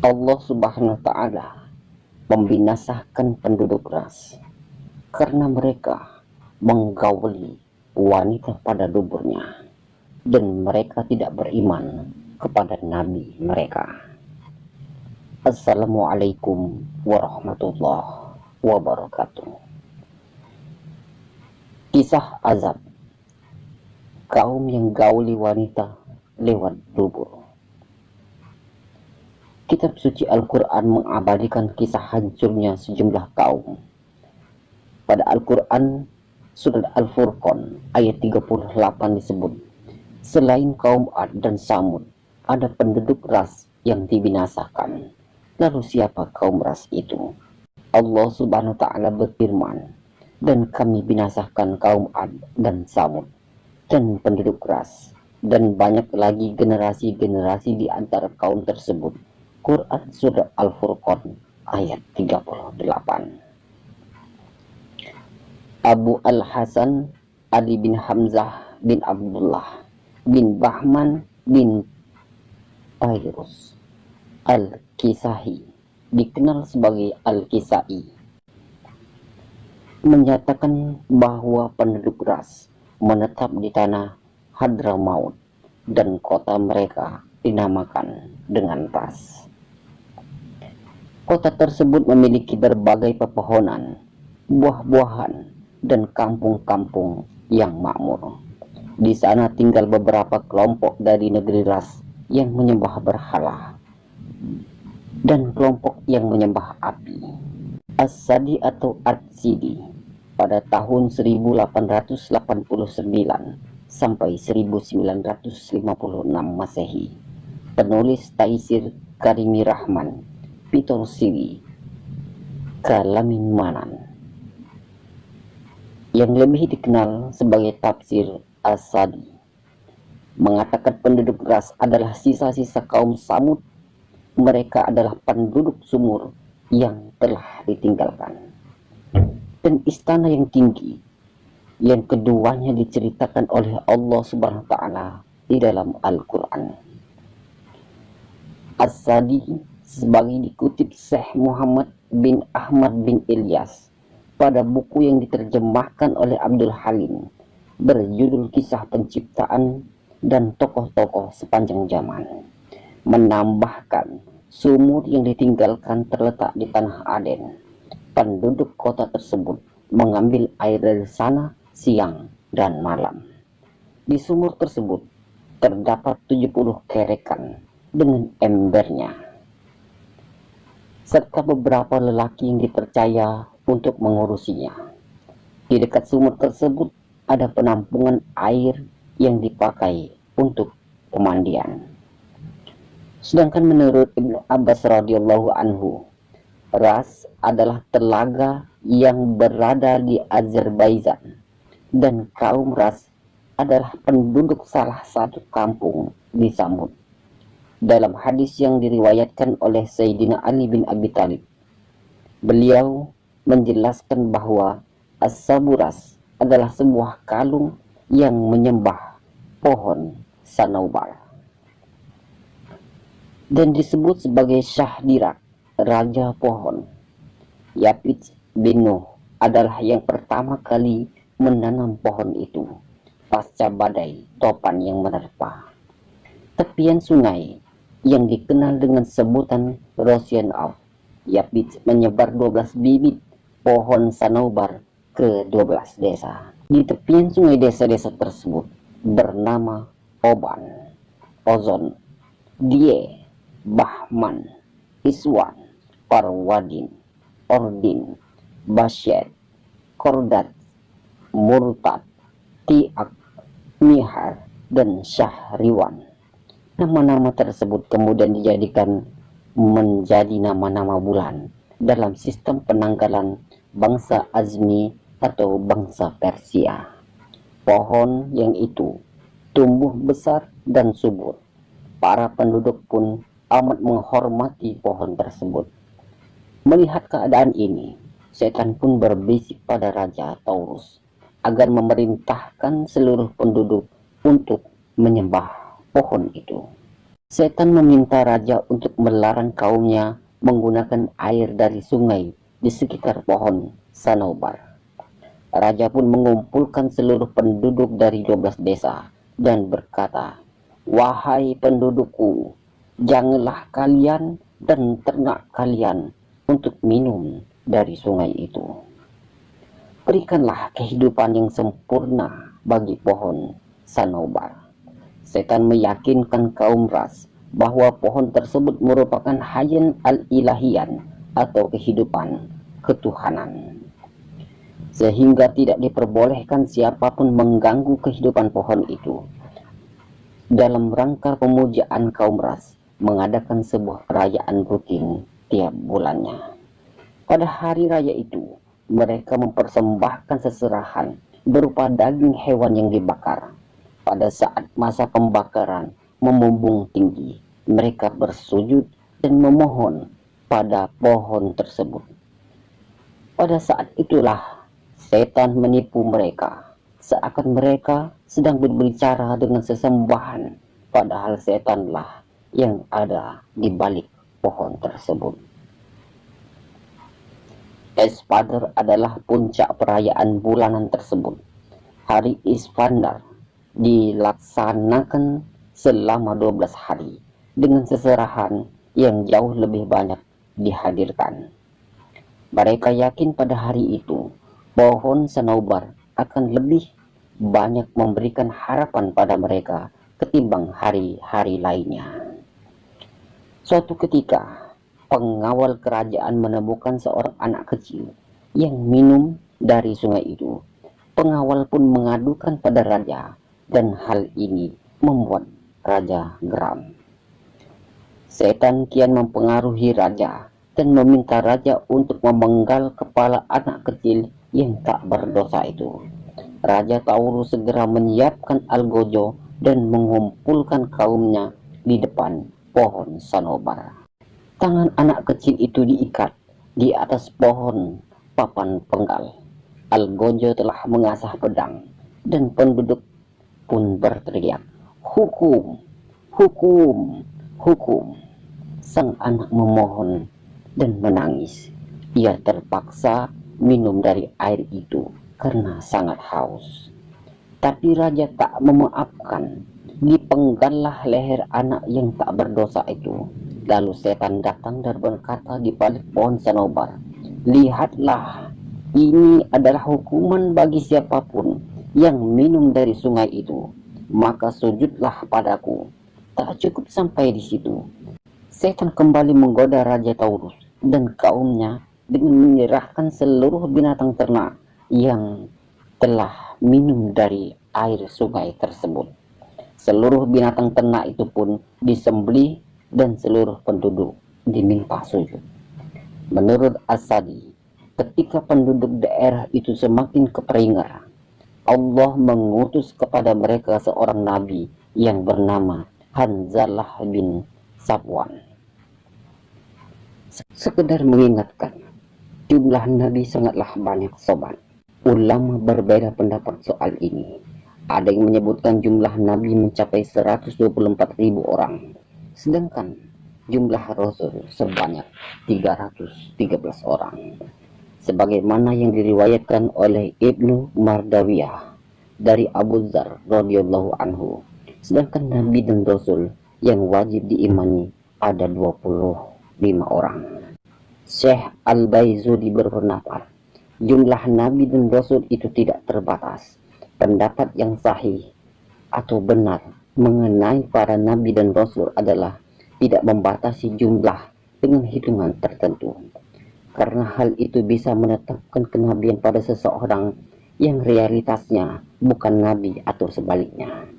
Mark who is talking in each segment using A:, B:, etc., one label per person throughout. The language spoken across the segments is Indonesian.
A: Allah Subhanahu wa Ta'ala membinasakan penduduk ras karena mereka menggauli wanita pada duburnya dan mereka tidak beriman kepada nabi mereka. Assalamualaikum warahmatullahi wabarakatuh. Kisah azab kaum yang gauli wanita lewat dubur. Kitab suci Al-Quran mengabadikan kisah hancurnya sejumlah kaum. Pada Al-Quran, surat Al-Furqan ayat 38 disebut, selain kaum Ad dan Samud, ada penduduk ras yang dibinasakan. Lalu siapa kaum ras itu? Allah Subhanahu wa Ta'ala berfirman, dan kami binasakan kaum Ad dan Samud dan penduduk ras, dan banyak lagi generasi-generasi di antara kaum tersebut. Quran Surah Al-Furqan ayat 38. Abu Al-Hasan Ali bin Hamzah bin Abdullah bin Bahman bin Tairus Al-Kisahi, dikenal sebagai Al-Kisai, menyatakan bahwa penduduk ras menetap di tanah Hadramaut dan kota mereka dinamakan dengan Ras. Kota tersebut memiliki berbagai pepohonan, buah-buahan, dan kampung-kampung yang makmur. Di sana tinggal beberapa kelompok dari negeri ras yang menyembah berhala dan kelompok yang menyembah api. As-Sadi atau At-Sidi pada tahun 1889 sampai 1956 Masehi. Penulis Taisir Karimi Rahman Pitor Siri Kalamin Manan, yang lebih dikenal sebagai tafsir As-Sadi, mengatakan penduduk ras adalah sisa-sisa kaum Samud. Mereka adalah penduduk sumur yang telah ditinggalkan dan istana yang tinggi, yang keduanya diceritakan oleh Allah Subhanahu wa Ta'ala di dalam Al-Quran. As-Sadi sebagai dikutip Syekh Muhammad bin Ahmad bin Ilyas pada buku yang diterjemahkan oleh Abdul Halim berjudul Kisah Penciptaan dan Tokoh-tokoh Sepanjang Zaman, menambahkan sumur yang ditinggalkan terletak di tanah Aden. Penduduk kota tersebut mengambil air dari sana siang dan malam. Di sumur tersebut terdapat 70 kerekan dengan embernya, serta beberapa lelaki yang dipercaya untuk mengurusinya. Di dekat sumur tersebut ada penampungan air yang dipakai untuk pemandian. Sedangkan menurut Ibnu Abbas radhiyallahu anhu, Ras adalah telaga yang berada di Azerbaijan, dan kaum Ras adalah penduduk salah satu kampung di Samud. Dalam hadis yang diriwayatkan oleh Sayyidina Ali bin Abi Thalib, beliau menjelaskan bahwa As-Saburas adalah sebuah kalung yang menyembah pohon Sanaubar dan disebut sebagai Syahdirak, raja pohon. Yapid bin Nuh adalah yang pertama kali menanam pohon itu pasca badai topan yang menerpa. Tepian sungai yang dikenal dengan sebutan Rosian Auf, Yapid menyebar 12 bibit pohon Sanaubar ke 12 desa. Di tepian sungai desa-desa tersebut bernama Oban, Ozon, Die, Bahman, Iswan, Parwadin, Ordin, Basyet, Kordat, Murtad, Tiak, Mihar, dan Syahriwan. Nama-nama tersebut kemudian dijadikan menjadi nama-nama bulan dalam sistem penanggalan bangsa Azmi atau bangsa Persia. Pohon yang itu tumbuh besar dan subur. Para penduduk pun amat menghormati pohon tersebut. Melihat keadaan ini, setan pun berbisik pada Raja Taurus agar memerintahkan seluruh penduduk untuk menyembah pohon itu. Setan meminta raja untuk melarang kaumnya menggunakan air dari sungai di sekitar pohon Sanobar. Raja pun mengumpulkan seluruh penduduk dari 12 desa dan berkata, "Wahai pendudukku, janganlah kalian dan ternak kalian untuk minum dari sungai itu. Berikanlah kehidupan yang sempurna bagi pohon Sanobar." Setan meyakinkan kaum ras bahwa pohon tersebut merupakan hayan al-ilahian atau kehidupan ketuhanan, sehingga tidak diperbolehkan siapapun mengganggu kehidupan pohon itu. Dalam rangka pemujaan, kaum ras mengadakan sebuah perayaan rutin tiap bulannya. Pada hari raya itu, mereka mempersembahkan seserahan berupa daging hewan yang dibakar. Pada saat masa pembakaran memumbung tinggi, mereka bersujud dan memohon pada pohon tersebut. Pada saat itulah setan menipu mereka, seakan mereka sedang berbicara dengan sesembahan, padahal setanlah yang ada di balik pohon tersebut. Espadar adalah puncak perayaan bulanan tersebut. Hari Iskandar dilaksanakan selama 12 hari dengan seserahan yang jauh lebih banyak dihadirkan. Mereka yakin pada hari itu pohon Sanobar akan lebih banyak memberikan harapan pada mereka ketimbang hari-hari lainnya. Suatu ketika, pengawal kerajaan menemukan seorang anak kecil yang minum dari sungai itu. Pengawal pun mengadukan pada raja, dan hal ini membuat raja geram. Setan kian mempengaruhi raja dan meminta raja untuk memenggal kepala anak kecil yang tak berdosa itu. Raja Taurus segera menyiapkan algojo dan mengumpulkan kaumnya di depan pohon Sanobar. Tangan anak kecil itu diikat di atas pohon papan penggal. Algojo telah mengasah pedang, dan penduduk pun berteriak, "Hukum! Hukum! Hukum!" Sang anak memohon dan menangis. Ia terpaksa minum dari air itu karena sangat haus. Tapi raja tak memaafkan. Dipenggallah leher anak yang tak berdosa itu. Lalu setan datang dan berkata di balik pohon Sanobar, "Lihatlah, ini adalah hukuman bagi siapapun yang minum dari sungai itu. Maka sujudlah padaku." Tak cukup sampai di situ. Setan kembali menggoda Raja Taurus dan kaumnya dengan menyerahkan seluruh binatang ternak yang telah minum dari air sungai tersebut. Seluruh binatang ternak itu pun disembelih dan seluruh penduduk diminta sujud. Menurut As-Sadi, ketika penduduk daerah itu semakin keperingat, Allah mengutus kepada mereka seorang nabi yang bernama Hanzalah bin Safwan. Sekedar mengingatkan, jumlah nabi sangatlah banyak sobat. Ulama berbeda pendapat soal ini. Ada yang menyebutkan jumlah nabi mencapai 124.000 orang, sedangkan jumlah rasul sebanyak 313 orang. Sebagaimana yang diriwayatkan oleh Ibnu Mardawiyah dari Abu Dzar radhiyallahu anhu. Sedangkan nabi dan rasul yang wajib diimani ada 25 orang. Syekh Al-Baizudi berpendapat jumlah nabi dan rasul itu tidak terbatas. Pendapat yang sahih atau benar mengenai para nabi dan rasul adalah tidak membatasi jumlah dengan hitungan tertentu, karena hal itu bisa menetapkan kenabian pada seseorang yang realitasnya bukan nabi, atau sebaliknya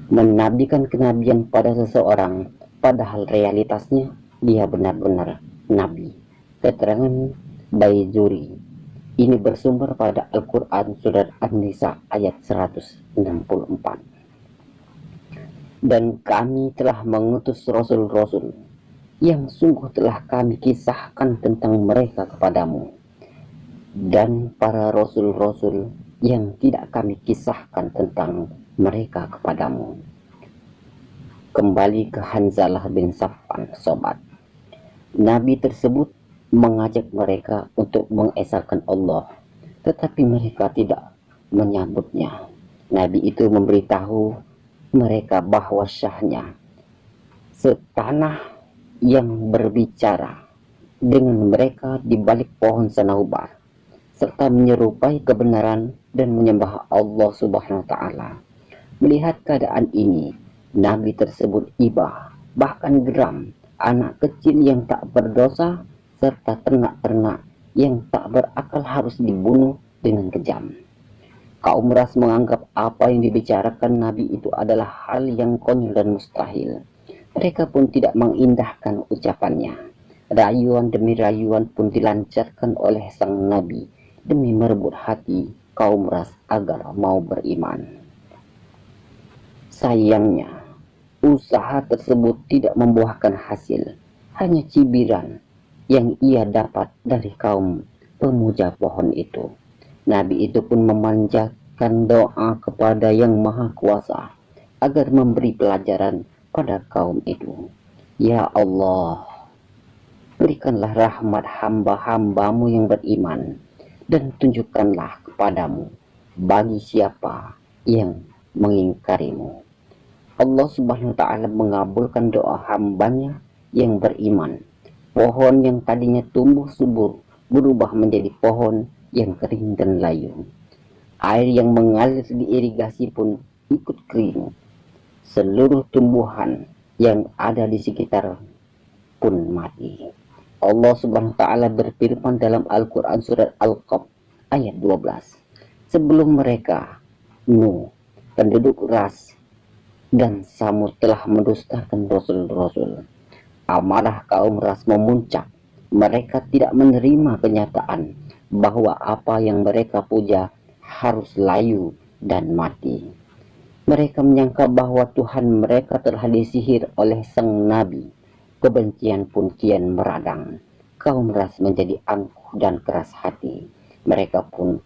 A: menabikan kenabian pada seseorang padahal realitasnya dia benar-benar nabi. Keterangan Baizuri ini bersumber pada Al-Quran surat An-Nisa ayat 164. Dan kami telah mengutus rasul-rasul yang sungguh telah kami kisahkan tentang mereka kepadamu, dan para rasul-rasul yang tidak kami kisahkan tentang mereka kepadamu. Kembali ke Hanzalah bin Safwan, sobat. Nabi tersebut mengajak mereka untuk mengesahkan Allah, tetapi mereka tidak menyambutnya. Nabi itu memberitahu mereka bahwa syahnya setanah yang berbicara dengan mereka di balik pohon Sanaubar, serta menyerupai kebenaran dan menyembah Allah Subhanahu wa Ta'ala. Melihat keadaan ini, Nabi tersebut iba, bahkan geram. Anak kecil yang tak berdosa serta ternak-ternak yang tak berakal harus dibunuh dengan kejam. Kaum ras menganggap apa yang dibicarakan Nabi itu adalah hal yang konyol dan mustahil. Mereka pun tidak mengindahkan ucapannya. Rayuan demi rayuan pun dilancarkan oleh sang Nabi demi merebut hati kaum ras agar mau beriman. Sayangnya, usaha tersebut tidak membuahkan hasil, hanya cibiran yang ia dapat dari kaum pemuja pohon itu. Nabi itu pun memanjatkan doa kepada Yang Maha Kuasa agar memberi pelajaran pada kaum itu. Ya Allah, berikanlah rahmat hamba-hambamu yang beriman, dan tunjukkanlah kepadamu bagi siapa yang mengingkarimu. Allah Subhanahu wa Ta'ala mengabulkan doa hambanya yang beriman. Pohon yang tadinya tumbuh subur berubah menjadi pohon yang kering dan layu. Air yang mengalir di irigasi pun ikut kering. Seluruh tumbuhan yang ada di sekitar pun mati. Allah Subhanahu wa Ta'ala berfirman dalam Al-Quran surat Al-Qaf ayat 12. Sebelum mereka, Nuh, penduduk ras dan Samud telah mendustakan rasul-rasul. Amarah kaum ras memuncak. Mereka tidak menerima kenyataan bahwa apa yang mereka puja harus layu dan mati. Mereka menyangka bahwa Tuhan mereka telah disihir oleh sang Nabi. Kebencian pun kian meradang. Kaum ras menjadi angkuh dan keras hati. Mereka pun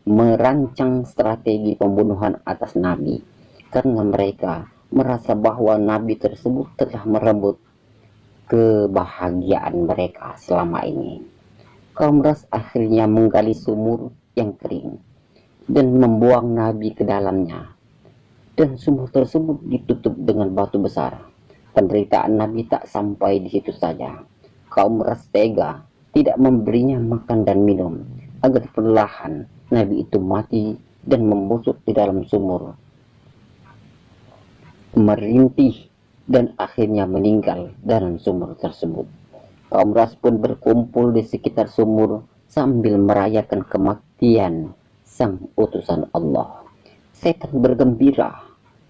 A: merancang strategi pembunuhan atas Nabi, karena mereka merasa bahwa Nabi tersebut telah merebut kebahagiaan mereka selama ini. Kaum ras akhirnya menggali sumur yang kering dan membuang Nabi ke dalamnya, dan sumur tersebut ditutup dengan batu besar. Penderitaan Nabi tak sampai di situ saja. Kaum ras tega tidak memberinya makan dan minum agar perlahan Nabi itu mati dan membusuk di dalam sumur, merintih dan akhirnya meninggal dalam sumur tersebut. Kaum ras pun berkumpul di sekitar sumur sambil merayakan kematian sang utusan Allah. Setan bergembira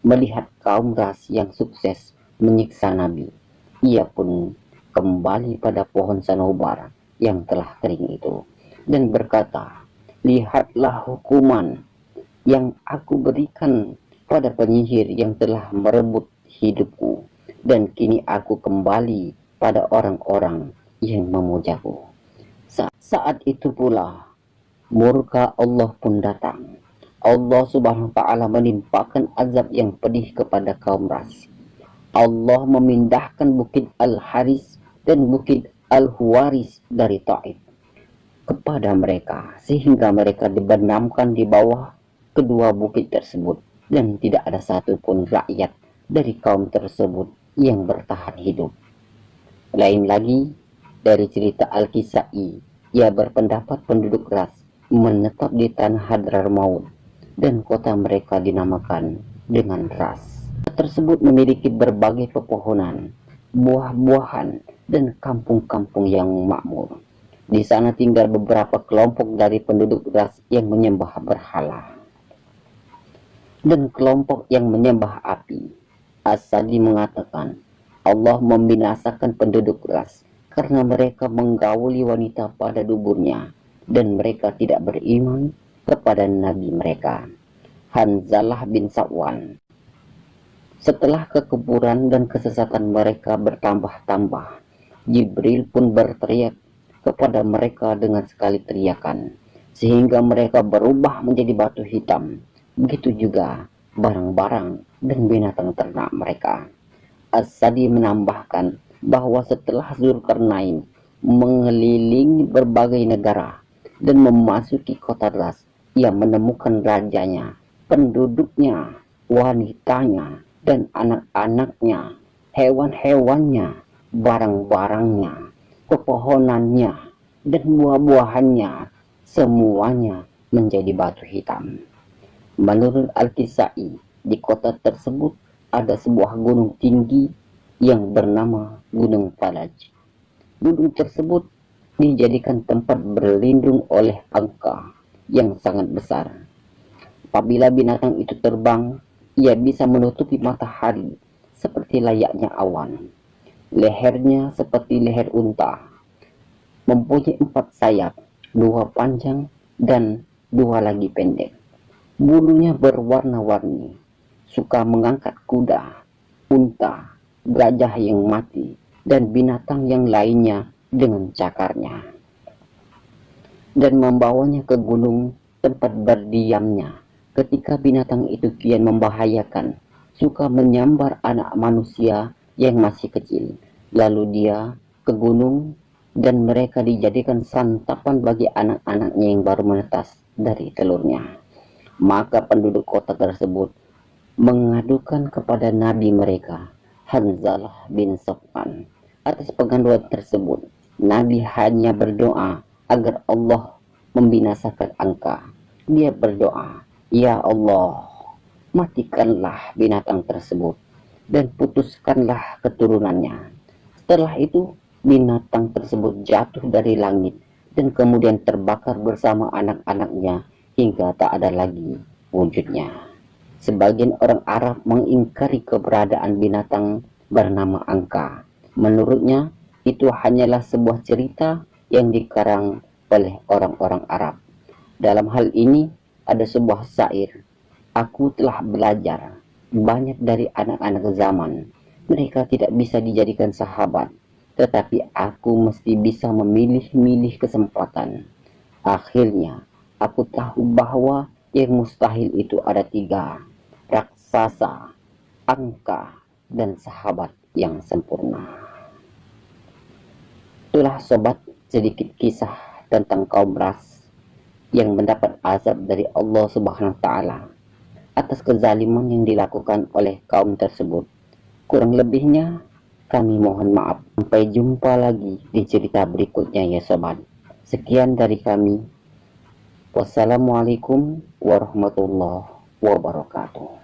A: melihat kaum ras yang sukses menyiksa Nabi. Ia pun kembali pada pohon Sanaubar yang telah kering itu dan berkata, "Lihatlah hukuman yang aku berikan pada penyihir yang telah merebut hidupku, dan kini aku kembali pada orang-orang yang memujaku." Saat itu pula murka Allah pun datang. Allah Subhanahu wa Ta'ala menimpakan azab yang pedih kepada kaum ras. Allah memindahkan bukit Al-Haris dan bukit Al-Huwaris dari Taif kepada mereka, sehingga mereka dibenamkan di bawah kedua bukit tersebut, dan tidak ada satupun rakyat dari kaum tersebut yang bertahan hidup. Lain lagi dari cerita Al-Kisai, ia berpendapat penduduk ras menetap di tanah Hadramaut dan kota mereka dinamakan dengan Ras. Kota tersebut memiliki berbagai pepohonan, buah-buahan, dan kampung-kampung yang makmur. Di sana tinggal beberapa kelompok dari penduduk ras yang menyembah berhala dan kelompok yang menyembah api. As-Sadi mengatakan, Allah membinasakan penduduk ras karena mereka menggauli wanita pada duburnya dan mereka tidak beriman kepada nabi mereka, Hanzalah bin Safwan. Setelah kekufuran dan kesesatan mereka bertambah-tambah, Jibril pun berteriak kepada mereka dengan sekali teriakan, sehingga mereka berubah menjadi batu hitam. Begitu juga barang-barang dan binatang ternak mereka. As-Sadi menambahkan bahwa setelah Zulkarnain mengelilingi berbagai negara dan memasuki kota Ras, ia menemukan rajanya, penduduknya, wanitanya, dan anak-anaknya, hewan-hewannya, barang-barangnya, pepohonannya, dan buah-buahannya, semuanya menjadi batu hitam. Menurut Al-Kisai, di kota tersebut ada sebuah gunung tinggi yang bernama Gunung Falaj. Gunung tersebut dijadikan tempat berlindung oleh angka yang sangat besar. Apabila binatang itu terbang, ia bisa menutupi matahari seperti layaknya awan. Lehernya seperti leher unta, mempunyai 4 sayap, 2 panjang dan 2 lagi pendek. Bulunya berwarna-warni, suka mengangkat kuda, unta, gajah yang mati, dan binatang yang lainnya dengan cakarnya, dan membawanya ke gunung tempat berdiamnya. Ketika binatang itu kian membahayakan, suka menyambar anak manusia yang masih kecil. Lalu dia ke gunung dan mereka dijadikan santapan bagi anak-anaknya yang baru menetas dari telurnya. Maka penduduk kota tersebut mengadukan kepada nabi mereka, Hanzalah bin Safwan. Atas pengaduan tersebut, Nabi hanya berdoa agar Allah membinasakan angka. Dia berdoa, "Ya Allah, matikanlah binatang tersebut dan putuskanlah keturunannya." Setelah itu, binatang tersebut jatuh dari langit dan kemudian terbakar bersama anak-anaknya hingga tak ada lagi wujudnya. Sebagian orang Arab mengingkari keberadaan binatang bernama angka. Menurutnya, itu hanyalah sebuah cerita yang dikarang oleh orang-orang Arab. Dalam hal ini, ada sebuah syair, "Aku telah belajar banyak dari anak-anak zaman. Mereka tidak bisa dijadikan sahabat, tetapi aku mesti bisa memilih-milih kesempatan. Akhirnya, aku tahu bahwa yang mustahil itu ada 3, raksasa, angka, dan sahabat yang sempurna." Itulah sobat sedikit kisah tentang kaum Ras yang mendapat azab dari Allah Subhanahu wa taala atas kezaliman yang dilakukan oleh kaum tersebut. Kurang lebihnya kami mohon maaf. Sampai jumpa lagi di cerita berikutnya ya sobat. Sekian dari kami. Wassalamualaikum warahmatullahi wabarakatuh.